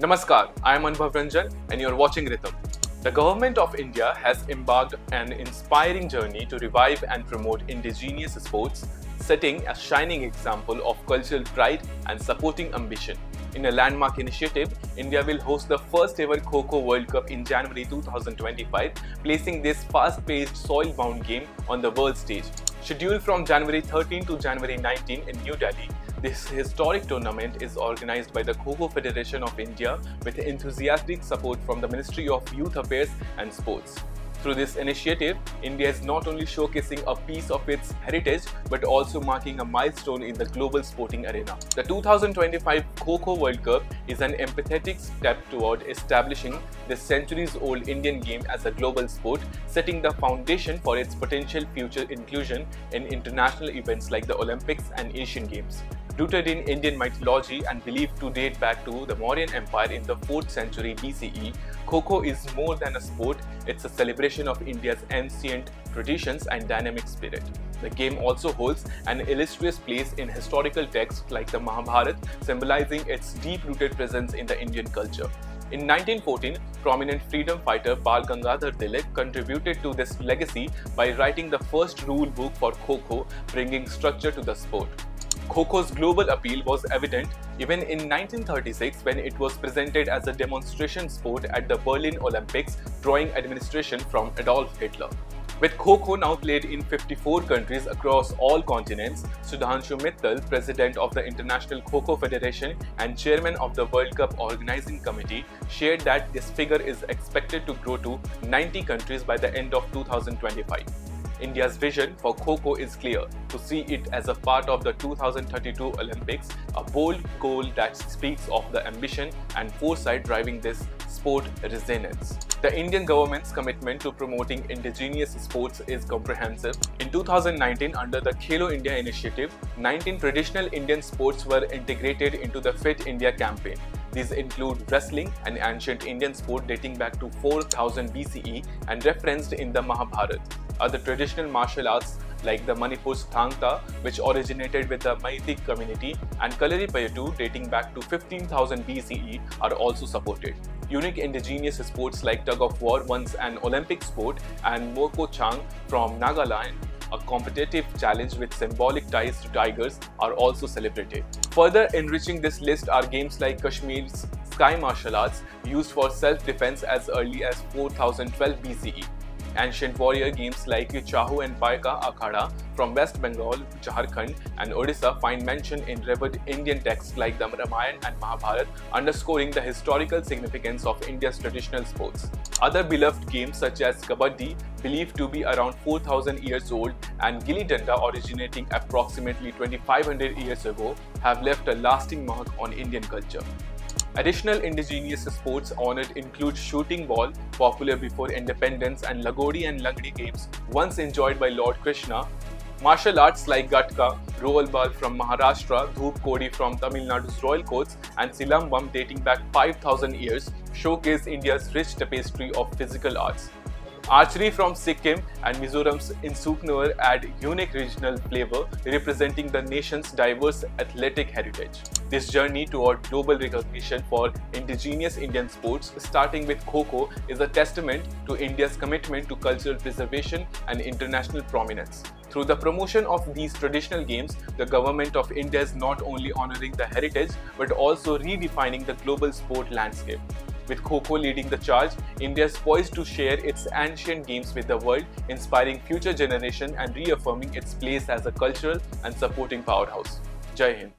Namaskar, I am Anubhav Ranjan and you are watching Ritam. The Government of India has embarked an inspiring journey to revive and promote indigenous sports, setting a shining example of cultural pride and supporting ambition. In a landmark initiative, India will host the first ever Kho-Kho World Cup in January 2025, placing this fast-paced, soil-bound game on the world stage. Scheduled from January 13 to January 19 in New Delhi, this historic tournament is organized by the Kho-Kho Federation of India with enthusiastic support from the Ministry of Youth Affairs and Sports. Through this initiative, India is not only showcasing a piece of its heritage but also marking a milestone in the global sporting arena. The 2025 Kho-Kho World Cup is an empathetic step toward establishing this centuries-old Indian game as a global sport, setting the foundation for its potential future inclusion in international events like the Olympics and Asian Games. Rooted in Indian mythology and believed to date back to the Maurya Empire in the 4th century BCE, Kho-Kho is more than a sport, it's a celebration of India's ancient traditions and dynamic spirit. The game also holds an illustrious place in historical texts like the Mahabharata, symbolizing its deep-rooted presence in the Indian culture. In 1914, prominent freedom fighter Bal Gangadhar Tilak contributed to this legacy by writing the first rule book for Kho-Kho, bringing structure to the sport. Kho-Kho's global appeal was evident even in 1936 when it was presented as a demonstration sport at the Berlin Olympics, drawing administration from Adolf Hitler. With Kho-Kho now played in 54 countries across all continents, Sudhanshu Mittal, president of the International Kho-Kho Federation and chairman of the World Cup Organizing Committee, shared that this figure is expected to grow to 90 countries by the end of 2025. India's vision for Kho-Kho is clear: to see it as a part of the 2032 Olympics, a bold goal that speaks of the ambition and foresight driving this sport resonance. The Indian government's commitment to promoting indigenous sports is comprehensive. In 2019, under the Khelo India initiative, 19 traditional Indian sports were integrated into the Fit India campaign. These include wrestling, an ancient Indian sport dating back to 4000 BCE and referenced in the Mahabharata. Other traditional martial arts like the Manipur's Thang Ta, which originated with the mythology community, and Kalaripayattu dating back to 15,000 BCE are also supported. Unique indigenous sports like tug of war, once an Olympic sport, and Moko Chang from Nagaland, a competitive challenge with symbolic ties to tigers, are also celebrated. Further enriching this list are games like Kashmir's sky martial arts, used for self-defense as early as 4012 BCE. Ancient warrior games like Chahu and Paika Akhada from West Bengal, Jharkhand and Odisha find mention in revered Indian texts like the Ramayana and Mahabharata, underscoring the historical significance of India's traditional sports. Other beloved games such as Kabaddi, believed to be around 4000 years old, and Gilli Danda, originating approximately 2500 years ago, have left a lasting mark on Indian culture. Additional indigenous sports honored include shooting ball, popular before independence, and Lagodi and Langdi games, once enjoyed by Lord Krishna. Martial arts like Gatka, Roll Ball from Maharashtra, Dhoop Kodi from Tamil Nadu's royal courts, and Silambam dating back 5000 years showcase India's rich tapestry of physical arts. Archery from Sikkim and Mizoram's Insuknur add unique regional flavor, representing the nation's diverse athletic heritage. This journey toward global recognition for indigenous Indian sports, starting with Kho-Kho, is a testament to India's commitment to cultural preservation and international prominence. Through the promotion of these traditional games, the Government of India is not only honoring the heritage but also redefining the global sport landscape. With Kho-Kho leading the charge, India is poised to share its ancient games with the world, inspiring future generations and reaffirming its place as a cultural and supporting powerhouse. Jai Hind.